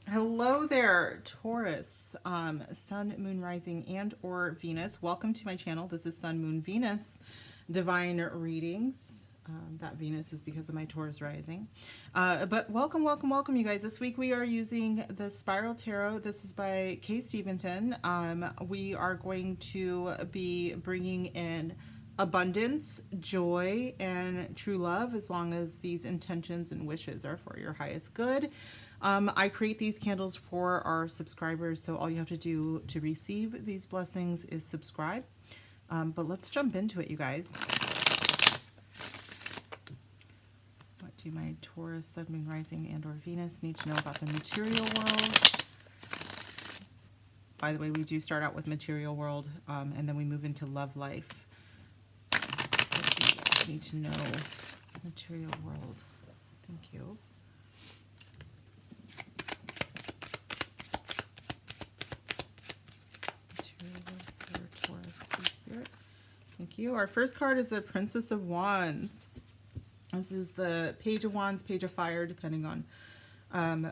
Hello there, Taurus, Sun, Moon, Rising, and or Venus. Welcome to my channel. This is Sun, Moon, Venus Divine Readings. That Venus is because of my Taurus rising. But welcome, welcome, welcome, you guys. This week we are using the Spiral Tarot. This is by Kay Stevenson. We are going to be bringing in abundance, joy, and true love, as long as these intentions and wishes are for your highest good. I create these candles for our subscribers, so all you have to do to receive these blessings is subscribe. But let's jump into it, you guys. What do my Taurus, Sun, Moon, Rising, and or Venus need to know about the material world? By the way, we do start out with material world, and then we move into love life. What do you guys need to know? Material world. Thank you. Thank you. Our first card is the Princess of Wands. This is the Page of Wands, Page of Fire, depending on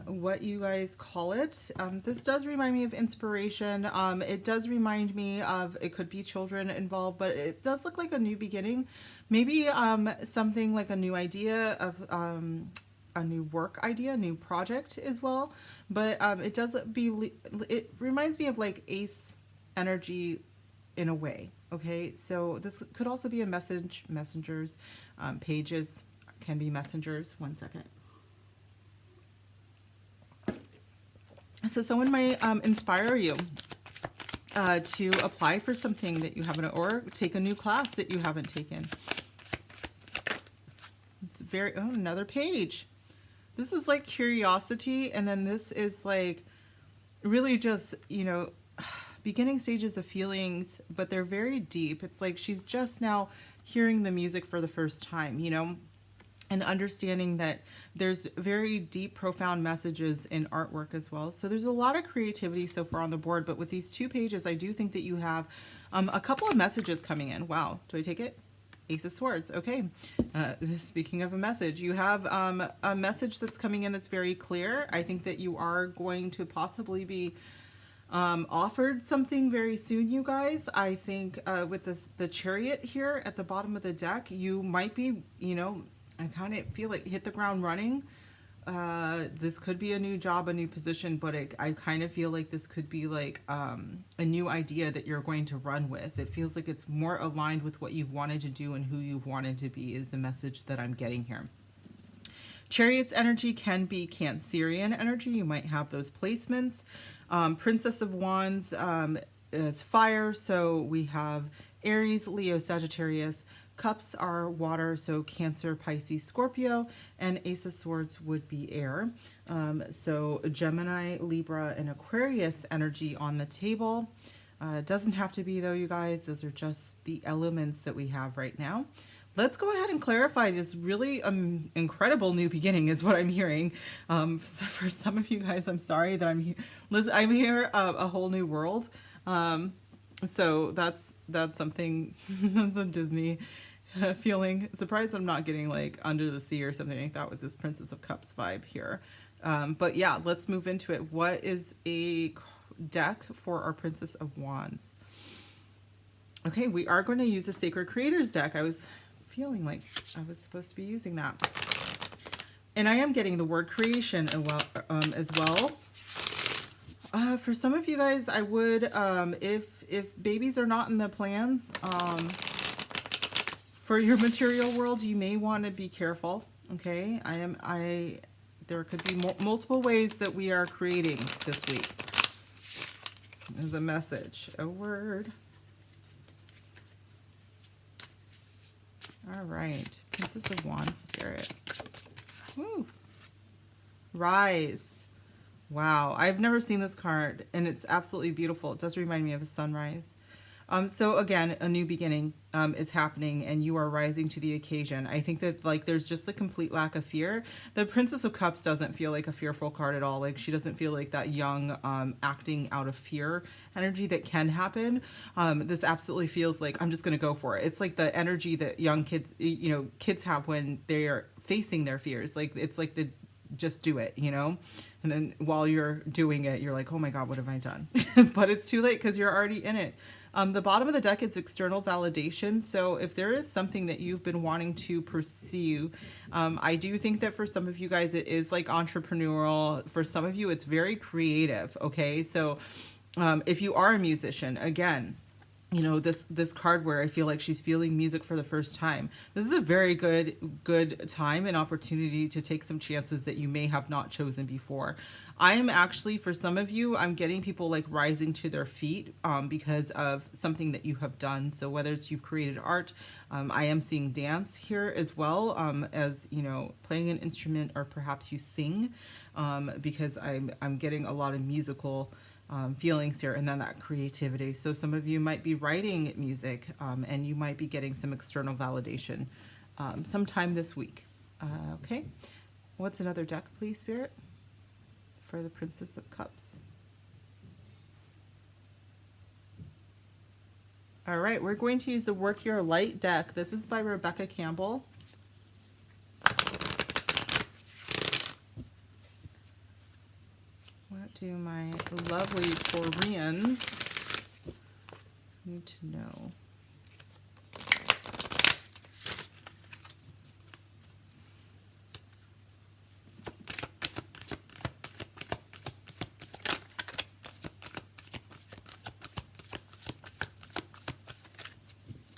what you guys call it. This does remind me of inspiration. It does remind me of, it could be children involved, but it does look like a new beginning. Maybe something like a new idea of a new work idea, new project as well. But it reminds me of like ace energy in a way. Okay, so this could also be a message, messengers, pages can be messengers. One second. So someone might inspire you to apply for something that you haven't, or take a new class that you haven't taken. It's very, oh, another page. This is like curiosity, and then this is like really just, you know, beginning stages of feelings, but they're very deep. It's like she's just now hearing the music for the first time, you know, and understanding that there's very deep, profound messages in artwork as well. So there's a lot of creativity so far on the board, but with these two pages, I do think that you have a couple of messages coming in. Wow. Do I take it? Ace of Swords. Okay. Speaking of a message, you have a message that's coming in that's very clear. I think that you are going to possibly be offered something very soon, you guys. I think with the Chariot here at the bottom of the deck, you might be, you know, I kind of feel like hit the ground running. This could be a new job, a new position, but I kind of feel like this could be like a new idea that you're going to run with. It feels like it's more aligned with what you've wanted to do and who you've wanted to be, is the message that I'm getting here. Chariot's energy can be Cancerian energy. You might have those placements. Princess of Wands is fire, so we have Aries, Leo, Sagittarius. Cups are water, so Cancer, Pisces, Scorpio, and Ace of Swords would be air. So Gemini, Libra, and Aquarius energy on the table. It doesn't have to be though, you guys. Those are just the elements that we have right now. Let's go ahead and clarify this really incredible new beginning is what I'm hearing. So for some of you guys, I'm sorry that I'm here a whole new world. So that's something, that's a Disney feeling. Surprised I'm not getting like Under the Sea or something like that with this Princess of Cups vibe here. But yeah, let's move into it. What is a deck for our Princess of Wands? Okay, we are going to use a Sacred Creators deck. I was feeling like I was supposed to be using that. And I am getting the word creation as well. For some of you guys, I would, if babies are not in the plans for your material world, you may want to be careful. Okay, there could be multiple ways that we are creating this week. As a message, a word. All right, Princess of Wands Spirit. Woo. Rise. Wow, I've never seen this card, and it's absolutely beautiful. It does remind me of a sunrise. So again, a new beginning is happening and you are rising to the occasion. I think that like there's just the complete lack of fear. The Princess of Cups doesn't feel like a fearful card at all. Like she doesn't feel like that young acting out of fear energy that can happen. This absolutely feels like I'm just going to go for it. It's like the energy that young kids, you know, kids have when they are facing their fears. Like it's like the just do it, you know? And then while you're doing it, you're like, oh my God, what have I done? But it's too late because you're already in it. The bottom of the deck is external validation. So if there is something that you've been wanting to pursue, I do think that for some of you guys, it is like entrepreneurial. For some of you, it's very creative. Okay. So if you are a musician, again, you know, this card where I feel like she's feeling music for the first time. This is a very good time and opportunity to take some chances that you may have not chosen before. I am actually, for some of you, I'm getting people like rising to their feet because of something that you have done. So whether it's you've created art, I am seeing dance here as well, as, you know, playing an instrument, or perhaps you sing, because I'm getting a lot of musical feelings here, and then that creativity. So some of you might be writing music and you might be getting some external validation sometime this week. Okay, what's another deck, please, Spirit, for the Princess of Cups? All right, we're going to use the Work Your Light deck. This is by Rebecca Campbell. What do my lovely Taurians need to know?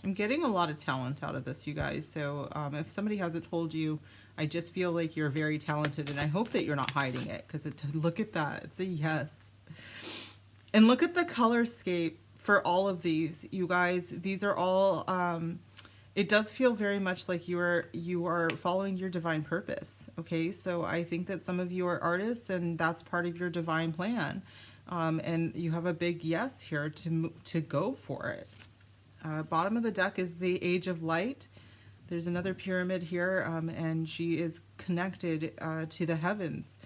I'm getting a lot of talent out of this, you guys. So if somebody hasn't told you, I just feel like you're very talented, and I hope that you're not hiding it, because look at that. It's a yes. And look at the color scape for all of these, you guys. These are all, it does feel very much like you are following your divine purpose. Okay, so I think that some of you are artists, and that's part of your divine plan. And you have a big yes here to go for it. Bottom of the deck is the Age of Light. There's another pyramid here, and she is connected to the heavens.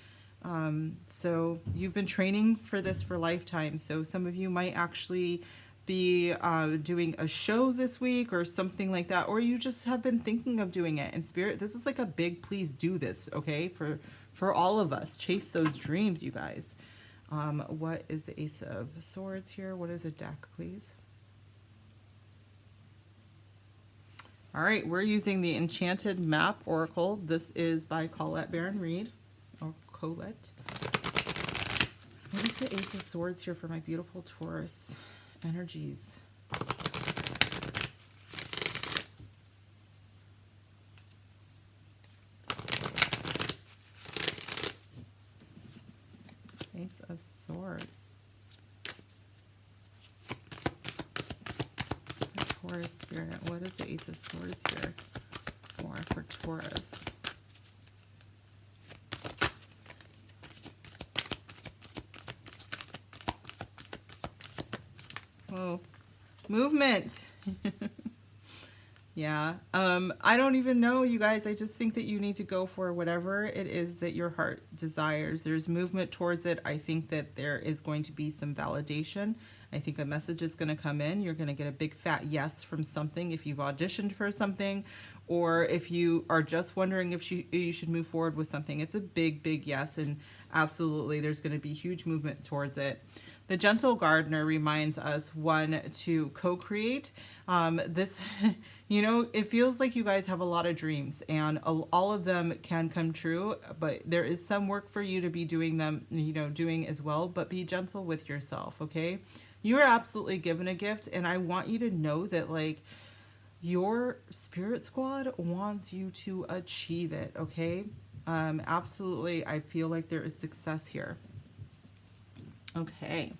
So you've been training for this for lifetime. So some of you might actually be doing a show this week or something like that, or you just have been thinking of doing it. And Spirit, this is like a big please do this, okay? For all of us. Chase those dreams, you guys. What is the Ace of Swords here? What is a deck, please? All right, we're using the Enchanted Map Oracle. This is by Colette Baron Reed, or Colette. What is the Ace of Swords here for my beautiful Taurus energies? Ace of Swords. Taurus Spirit. What is the Ace of Swords here for Taurus? Oh, movement. Yeah. I don't even know, you guys. I just think that you need to go for whatever it is that your heart desires. There's movement towards it. I think that there is going to be some validation. I think a message is going to come in. You're going to get a big fat yes from something if you've auditioned for something, or if you are just wondering if you should move forward with something. It's a big yes, and absolutely there's going to be huge movement towards it. The Gentle Gardener reminds us, one, to co-create. This, you know, it feels like you guys have a lot of dreams, and all of them can come true, but there is some work for you to be doing them, you know, doing as well, but be gentle with yourself, okay? You are absolutely given a gift, and I want you to know that, like, your spirit squad wants you to achieve it, okay? Absolutely, I feel like there is success here. Okay,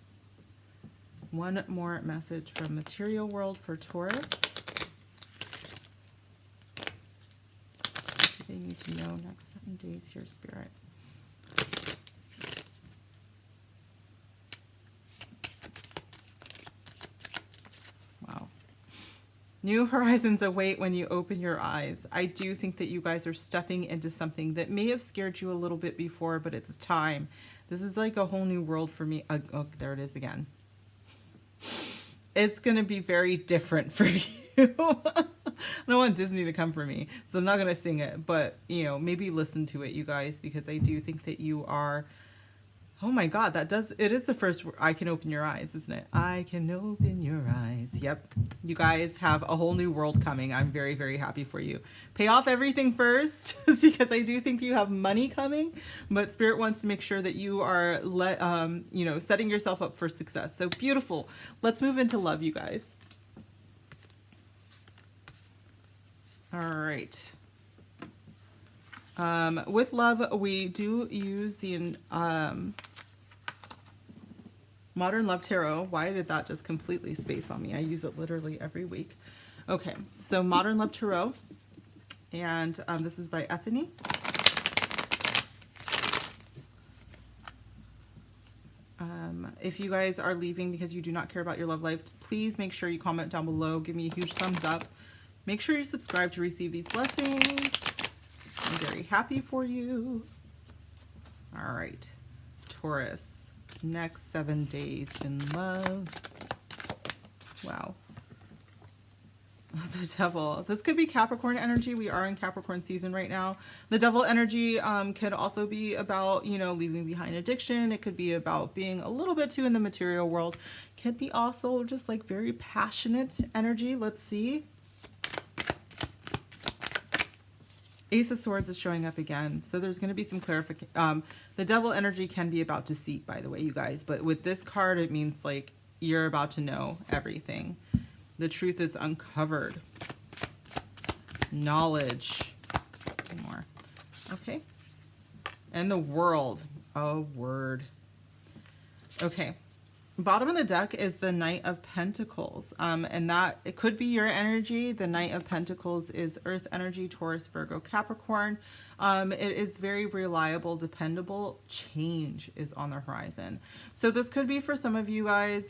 one more message from Material World for Taurus. What do they need to know next 7 days here, Spirit? New horizons await when you open your eyes. I do think that you guys are stepping into something that may have scared you a little bit before, but it's time. This is like a whole new world for me. Oh, there it is again. It's going to be very different for you. I don't want Disney to come for me, so I'm not going to sing it, but, you know, maybe listen to it, you guys, because I do think that you are... Oh my God, it is the first, I can open your eyes, isn't it? I can open your eyes. Yep. You guys have a whole new world coming. I'm very, very happy for you. Pay off everything first because I do think you have money coming, but Spirit wants to make sure that you are, you know, setting yourself up for success. So beautiful. Let's move into love, you guys. All right. With love, we do use the Modern Love Tarot. Why did that just completely space on me? I use it literally every week. Okay, so Modern Love Tarot, and this is by Ethany. If you guys are leaving because you do not care about your love life, please make sure you comment down below. Give me a huge thumbs up. Make sure you subscribe to receive these blessings. I'm very happy for you. All right, Taurus, next 7 days in love. Wow. The Devil. This could be Capricorn energy. We are in Capricorn season right now. The Devil energy could also be about, you know, leaving behind addiction. It could be about being a little bit too in the material world. Could be also just like very passionate energy. Let's see. Ace of Swords is showing up again. So there's going to be some clarification. The Devil energy can be about deceit, by the way, you guys. But with this card, it means like you're about to know everything. The truth is uncovered. Knowledge. More. Okay. And the World. Oh, word. Okay. Bottom of the deck is the Knight of Pentacles. And that, it could be your energy. The Knight of Pentacles is Earth energy, Taurus, Virgo, Capricorn. It is very reliable, dependable. Change is on the horizon. So this could be for some of you guys,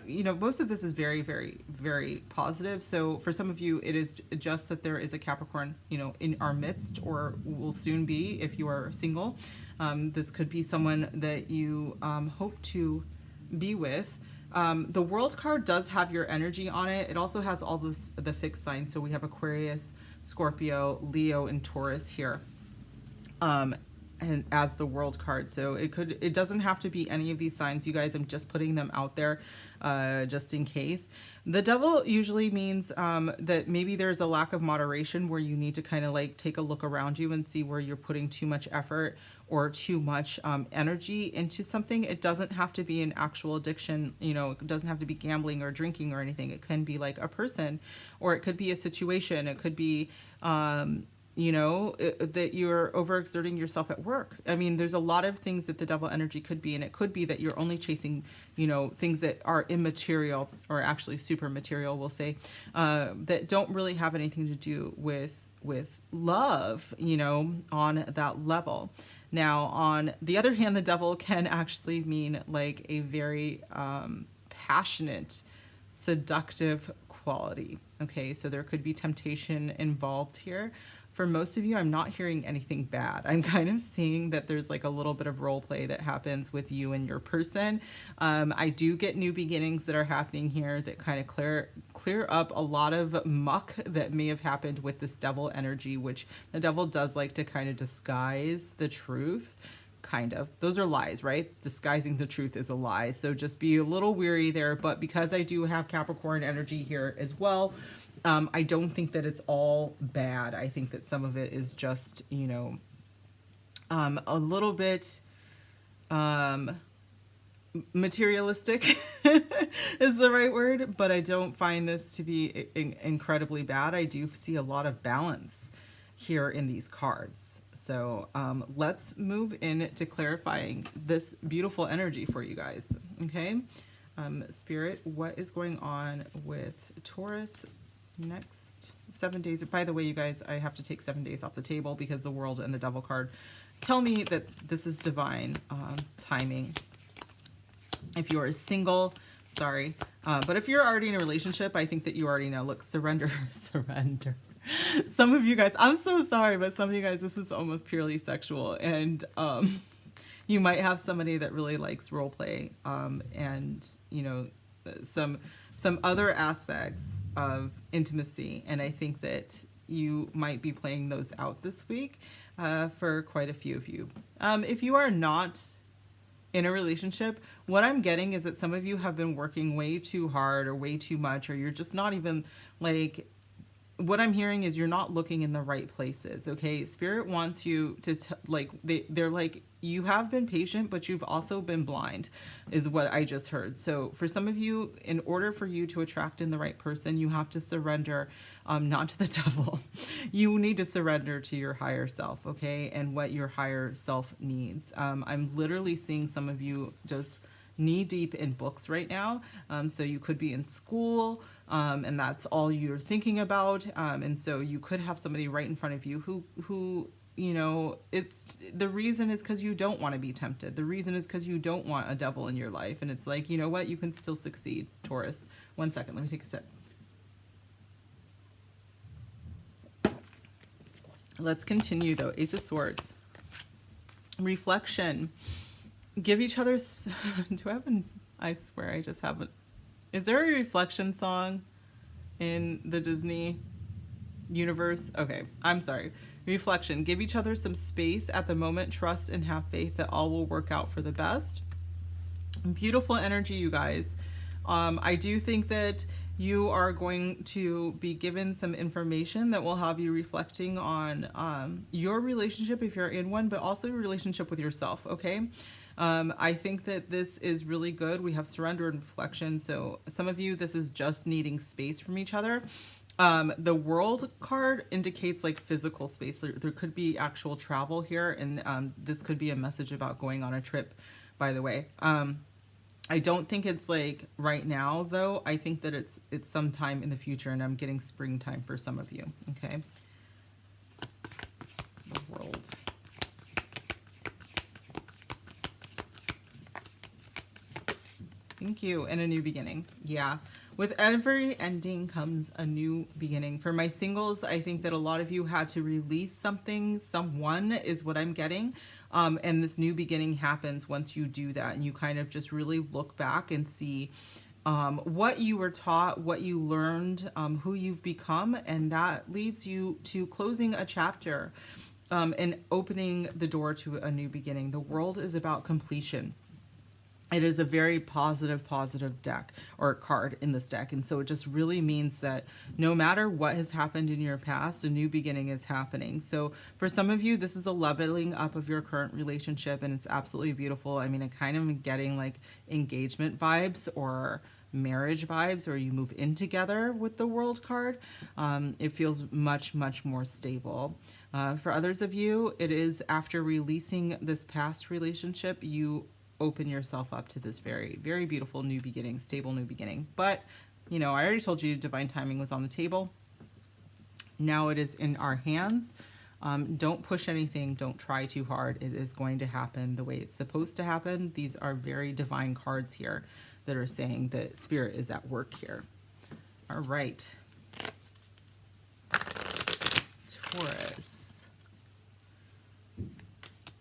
you know, most of this is very, very, very positive. So for some of you, it is just that there is a Capricorn, you know, in our midst, or will soon be if you are single. This could be someone that you hope to be with. The World card does have your energy on it. It also has all the fixed signs. So we have Aquarius, Scorpio, Leo, and Taurus here, and as the World card. So it doesn't have to be any of these signs, you guys. I'm just putting them out there just in case. The Devil usually means that maybe there's a lack of moderation, where you need to kind of like take a look around you and see where you're putting too much effort or too much energy into something. It doesn't have to be an actual addiction, you know, it doesn't have to be gambling or drinking or anything. It can be like a person, or it could be a situation. It could be, you know, that you're overexerting yourself at work. I mean, there's a lot of things that the Devil energy could be, and it could be that you're only chasing, you know, things that are immaterial, or actually super material, we'll say, that don't really have anything to do with love, you know, on that level. Now, on the other hand, the Devil can actually mean like a very passionate, seductive quality. Okay, so there could be temptation involved here. For most of you, I'm not hearing anything bad. I'm kind of seeing that there's like a little bit of role play that happens with you and your person. I do get new beginnings that are happening here that kind of clear up a lot of muck that may have happened with this Devil energy, which the Devil does like to kind of disguise the truth. Kind of. Those are lies, right? Disguising the truth is a lie. So just be a little weary there. But because I do have Capricorn energy here as well, I don't think that it's all bad. I think that some of it is just, you know, a little bit materialistic is the right word, but I don't find this to be incredibly bad. I do see a lot of balance here in these cards. So let's move into clarifying this beautiful energy for you guys. Okay, Spirit, what is going on with Taurus next 7 days? By the way, you guys, I have to take 7 days off the table because the World and the Devil card tell me that this is divine timing. If you are single, Sorry. But if you're already in a relationship, I think that you already know. Look, surrender, surrender. Some of you guys, I'm so sorry, but some of you guys, this is almost purely sexual. And you might have somebody that really likes role play, and, you know, some other aspects of intimacy. And I think that you might be playing those out this week for quite a few of you. If you are not in a relationship, what I'm getting is that some of you have been working way too hard or way too much, or you're just not even like, what I'm hearing is you're not looking in the right places. Okay. Spirit wants you to like, they're like, you have been patient, but you've also been blind, is what I just heard. So for some of you, in order for you to attract in the right person, you have to surrender, not to the devil. You need to surrender to your higher self. Okay. And what your higher self needs. I'm literally seeing some of you just knee deep in books right now. So you could be in school, and that's all you're thinking about. And so you could have somebody right in front of you who, you know, it's the reason is because you don't want to be tempted. The reason is because you don't want a devil in your life. And it's like, you know what? You can still succeed, Taurus. 1 second. Let me take a sip. Let's continue though. Ace of Swords. Reflection. Give each other, do I have an, I swear I just haven't. Is there a reflection song in the Disney universe? Okay, I'm sorry. Reflection. Give each other some space at the moment. Trust and have faith that all will work out for the best. Beautiful energy, you guys. I do think that you are going to be given some information that will have you reflecting on your relationship if you're in one, but also your relationship with yourself, okay? I think that this is really good. We have surrender and reflection. So some of you, this is just needing space from each other. The World card indicates like physical space. There could be actual travel here, and this could be a message about going on a trip, by the way. I don't think it's like right now though. I think that it's sometime in the future, and I'm getting springtime for some of you. Okay. The World. Thank you. And a new beginning. Yeah. With every ending comes a new beginning. For my singles, I think that a lot of you had to release something. Someone is what I'm getting. And this new beginning happens once you do that. And you kind of just really look back and see what you were taught, what you learned, who you've become. And that leads you to closing a chapter and opening the door to a new beginning. The World is about completion. It is a very positive deck or card in this deck. And so it just really means that no matter what has happened in your past, a new beginning is happening. So for some of you, this is a leveling up of your current relationship, and it's absolutely beautiful. I mean, I kind of am getting like engagement vibes or marriage vibes, or you move in together with the World card. It feels much more stable. For others of you, it is after releasing this past relationship, you open yourself up to this very beautiful new beginning, stable new beginning. But you know, I already told you divine timing was on the table. Now it is in our hands. Don't push anything. Don't try too hard. It is going to happen the way it's supposed to happen. These are very divine cards here that are saying that spirit is at work here. All right. Taurus.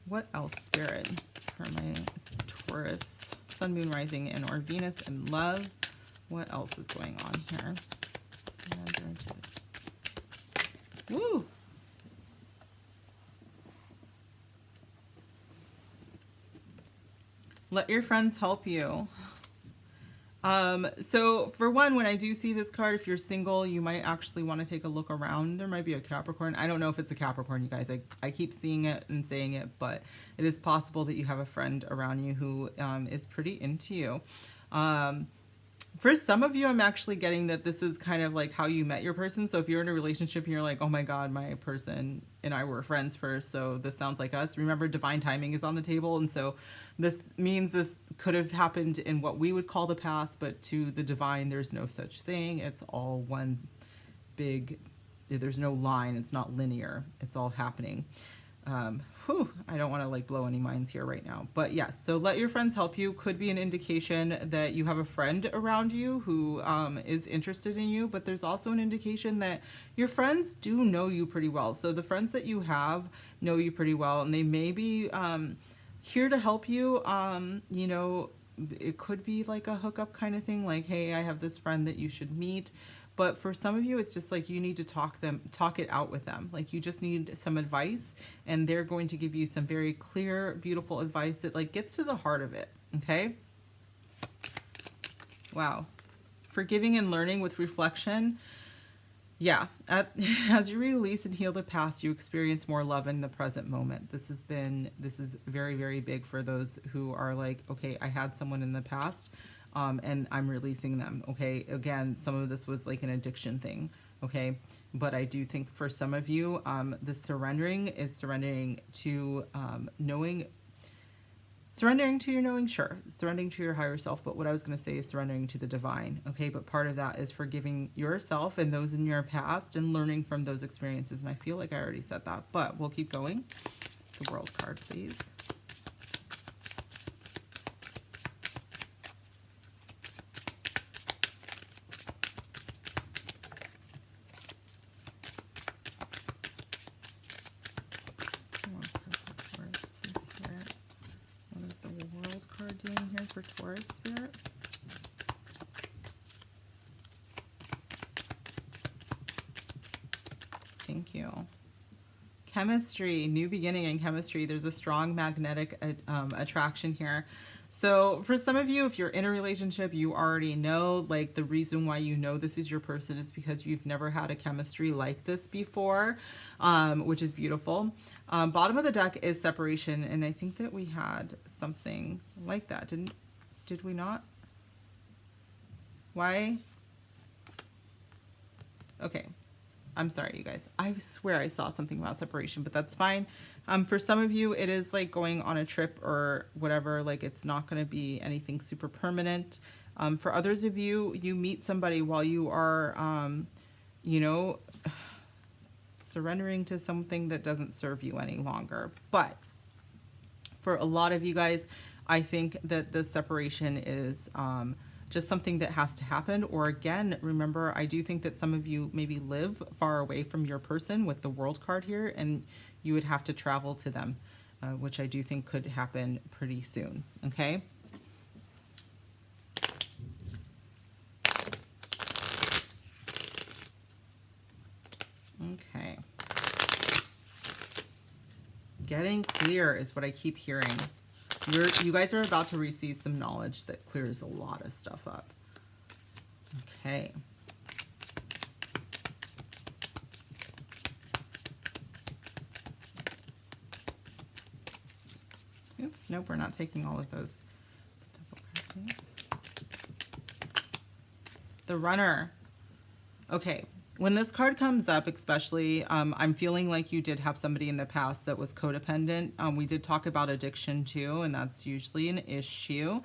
What else, spirit, for my Taurus, Sun, Moon, Rising, and or Venus and love? What else is going on here? Woo! Let your friends help you. So for one, when I do see this card, if you're single, you might actually want to take a look around. There might be a Capricorn. I don't know if it's a Capricorn, you guys. I keep seeing it and saying it, but it is possible that you have a friend around you who is pretty into you. For some of you, I'm actually getting that this is kind of like how you met your person. So if you're in a relationship and you're like, oh my God, my person and I were friends first, so this sounds like us. Remember, divine timing is on the table. And so this means this could have happened in what we would call the past, but to the divine, there's no such thing. It's all one big, there's no line. It's not linear. It's all happening. I don't want to like blow any minds here right now, but yes, so let your friends help you could be an indication that you have a friend around you who is interested in you, but there's also an indication that your friends do know you pretty well. So the friends that you have know you pretty well, and they may be here to help you. You know, it could be like a hookup kind of thing, like, hey, I have this friend that you should meet. But for some of you, it's just like you need to talk it out with them. Like you just need some advice, and they're going to give you some very clear, beautiful advice that like gets to the heart of it. Okay. Wow. Forgiving and learning with reflection. Yeah. As you release and heal the past, you experience more love in the present moment. This is very, very big for those who are like, okay, I had someone in the past. And I'm releasing them, okay? Again, some of this was like an addiction thing, okay? But I do think for some of you, the surrendering is surrendering to surrendering to your knowing, sure. Surrendering to your higher self, but what I was going to say is surrendering to the divine, okay? But part of that is forgiving yourself and those in your past and learning from those experiences. And I feel like I already said that, but we'll keep going. The World card, please. Doing here for Taurus spirit. Thank you. Chemistry, new beginning in chemistry. There's a strong magnetic attraction here. So for some of you, if you're in a relationship, you already know, like the reason why you know this is your person is because you've never had a chemistry like this before, which is beautiful. Bottom of the deck is separation, and I think that we had something like that. Did we not? Why? Okay. I'm sorry, you guys. I swear I saw something about separation, but that's fine. For some of you, it is like going on a trip or whatever. Like it's not going to be anything super permanent. For others of you, you meet somebody while you are, you know, surrendering to something that doesn't serve you any longer. But for a lot of you guys, I think that the separation is just something that has to happen. Or again, remember, I do think that some of you maybe live far away from your person with the World card here, and you would have to travel to them, which I do think could happen pretty soon. Okay. Okay. Getting clear is what I keep hearing. You guys are about to receive some knowledge that clears a lot of stuff up. Okay. Oops, nope, we're not taking all of those. The Runner. Okay. When this card comes up, especially, I'm feeling like you did have somebody in the past that was codependent. We did talk about addiction too, and that's usually an issue.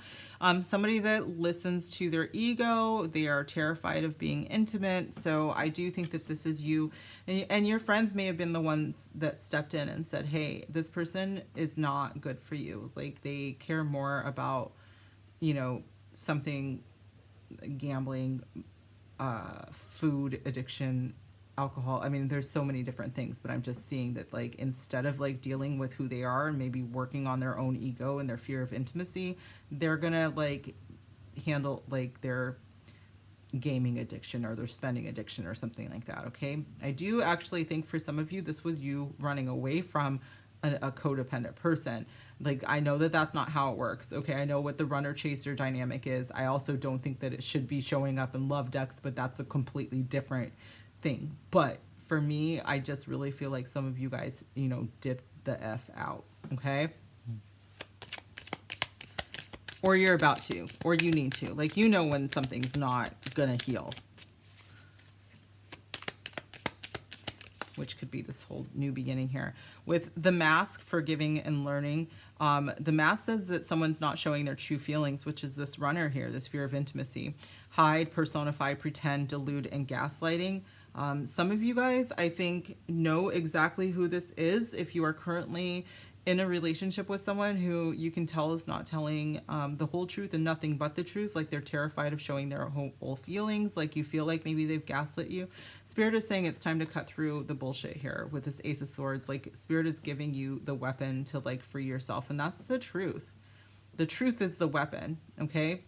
Somebody that listens to their ego, they are terrified of being intimate. So I do think that this is you, and your friends may have been the ones that stepped in and said, hey, this person is not good for you. Like they care more about, you know, something, gambling, food addiction, alcohol. I mean, there's so many different things, but I'm just seeing that like instead of like dealing with who they are and maybe working on their own ego and their fear of intimacy, they're gonna like handle like their gaming addiction or their spending addiction or something like that. Okay. I do actually think for some of you, this was you running away from a codependent person. Like, I know that that's not how it works. Okay. I know what the runner chaser dynamic is. I also don't think that it should be showing up in love decks, but that's a completely different thing. But for me, I just really feel like some of you guys, you know, dipped the F out. Okay. Or you're about to, or you need to, like, you know, when something's not gonna heal, which could be this whole new beginning here. With the mask, forgiving and learning, the mask says that someone's not showing their true feelings, which is this runner here, this fear of intimacy. Hide, personify, pretend, delude, and gaslighting. Some of you guys, I think, know exactly who this is. If you are currently in a relationship with someone who you can tell is not telling the whole truth and nothing but the truth, like they're terrified of showing their whole feelings, like you feel like maybe they've gaslit you. Spirit is saying it's time to cut through the bullshit here with this Ace of Swords. Like Spirit is giving you the weapon to like free yourself, and that's the truth. The truth is the weapon, okay?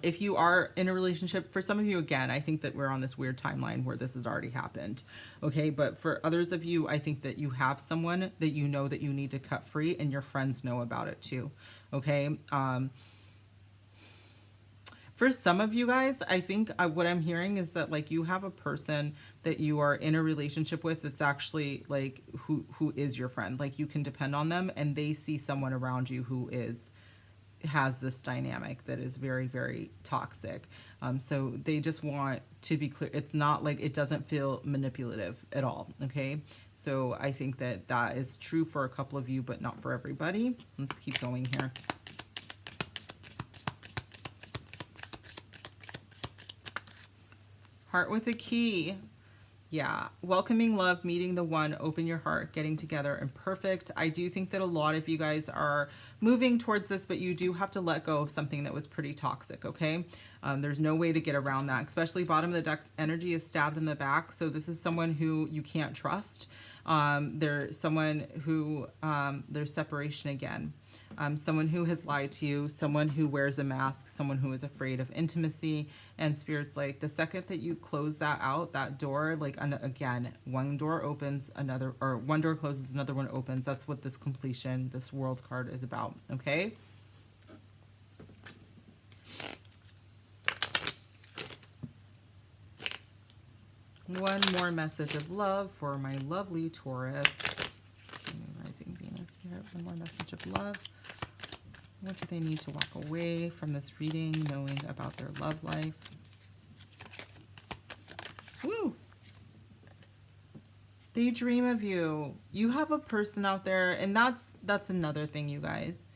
If you are in a relationship, for some of you, again, I think that we're on this weird timeline where this has already happened. Okay. But for others of you, I think that you have someone that you know that you need to cut free, and your friends know about it too. Okay. For some of you guys, I think what I'm hearing is that like you have a person that you are in a relationship with that's actually like who is your friend. Like you can depend on them, and they see someone around you who has this dynamic that is very, very toxic. So they just want to be clear. It's not like, it doesn't feel manipulative at all. Okay. So I think that that is true for a couple of you, but not for everybody. Let's keep going here. Heart with a key. Yeah, welcoming love, meeting the one, open your heart, getting together, and perfect. I do think that a lot of you guys are moving towards this, but you do have to let go of something that was pretty toxic, okay? There's no way to get around that, especially bottom of the deck energy is stabbed in the back. So this is someone who you can't trust. There's someone who, there's separation again. Someone who has lied to you, someone who wears a mask, someone who is afraid of intimacy. And Spirit's like, the second that you close that out, that door, like again, one door opens, another, or one door closes, another one opens. That's what this completion, this world card is about. Okay. One more message of love for my lovely Taurus. Rising Venus Spirit, one more message of love. What do they need to walk away from this reading, knowing about their love life? Woo! They dream of you. You have a person out there, and that's another thing, you guys.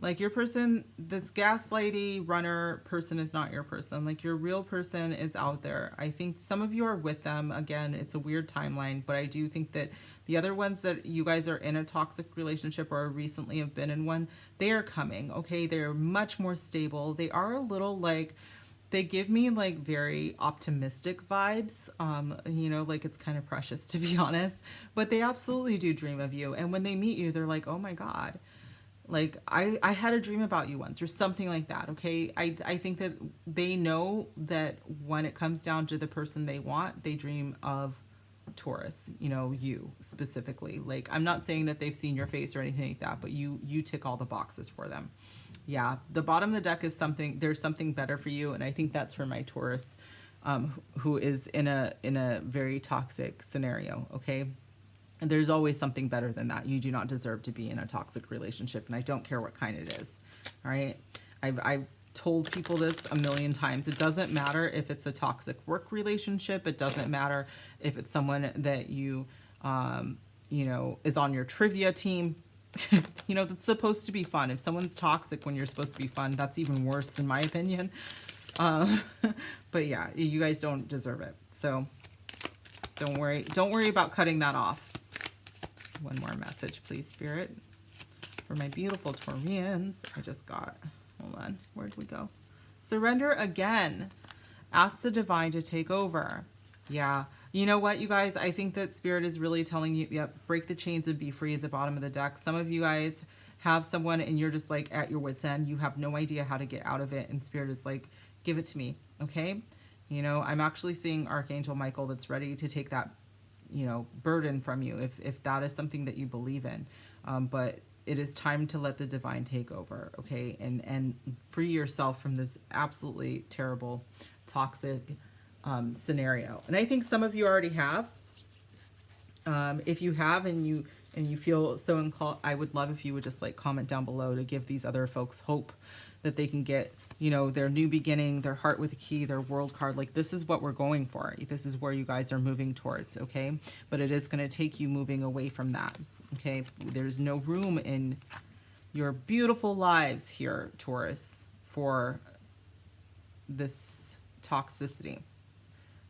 Like your person, this gaslighty runner person is not your person. Like your real person is out there. I think some of you are with them. Again, it's a weird timeline, but I do think that the other ones that you guys are in a toxic relationship or recently have been in one, they are coming, okay? They're much more stable. They are a little like, they give me like very optimistic vibes. You know, like it's kind of precious to be honest, but they absolutely do dream of you. And when they meet you, they're like, oh my God. Like I had a dream about you once or something like that. Okay. I think that they know that when it comes down to the person they want, they dream of Taurus, you know, you specifically. Like, I'm not saying that they've seen your face or anything like that, but you tick all the boxes for them. Yeah. The bottom of the deck is something, there's something better for you. And I think that's for my Taurus, who is in a very toxic scenario. Okay. And there's always something better than that. You do not deserve to be in a toxic relationship, and I don't care what kind it is. All right. I've told people this a million times. It doesn't matter if it's a toxic work relationship. It doesn't matter if it's someone that you know, is on your trivia team. You know, that's supposed to be fun. If someone's toxic when you're supposed to be fun, that's even worse in my opinion. But yeah, you guys don't deserve it. So don't worry about cutting that off. One more message, please, Spirit, for my beautiful Taurians. I just got, hold on, where'd we go? Surrender again. Ask the divine to take over. Yeah. You know what, you guys? I think that Spirit is really telling you, yep, break the chains and be free is the bottom of the deck. Some of you guys have someone and you're just like at your wit's end. You have no idea how to get out of it. And Spirit is like, give it to me. Okay. You know, I'm actually seeing Archangel Michael that's ready to take that, you know, burden from you if that is something that you believe in. But it is time to let the divine take over. Okay. And free yourself from this absolutely terrible, toxic scenario. And I think some of you already have. If you have and you feel so inclined, I would love if you would just like comment down below to give these other folks hope that they can get, you know, their new beginning, their heart with a key, their world card. Like, this is what we're going for. This is where you guys are moving towards. Okay. But it is going to take you moving away from that. Okay. There's no room in your beautiful lives here, Taurus, for this toxicity.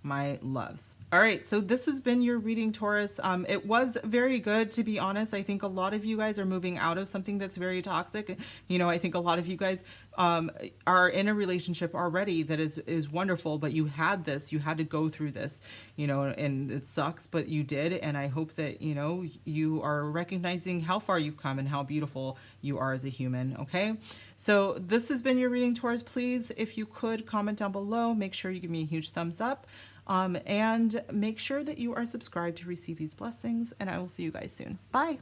my loves. All right, so this has been your reading, Taurus. It was very good, to be honest. I think a lot of you guys are moving out of something that's very toxic. You know, I think a lot of you guys are in a relationship already that is wonderful, but you had this, you had to go through this, you know, and it sucks, but you did. And I hope that, you know, you are recognizing how far you've come and how beautiful you are as a human. Okay, so this has been your reading, Taurus. Please, if you could, comment down below. Make sure you give me a huge thumbs up. And make sure that you are subscribed to receive these blessings, and I will see you guys soon. Bye.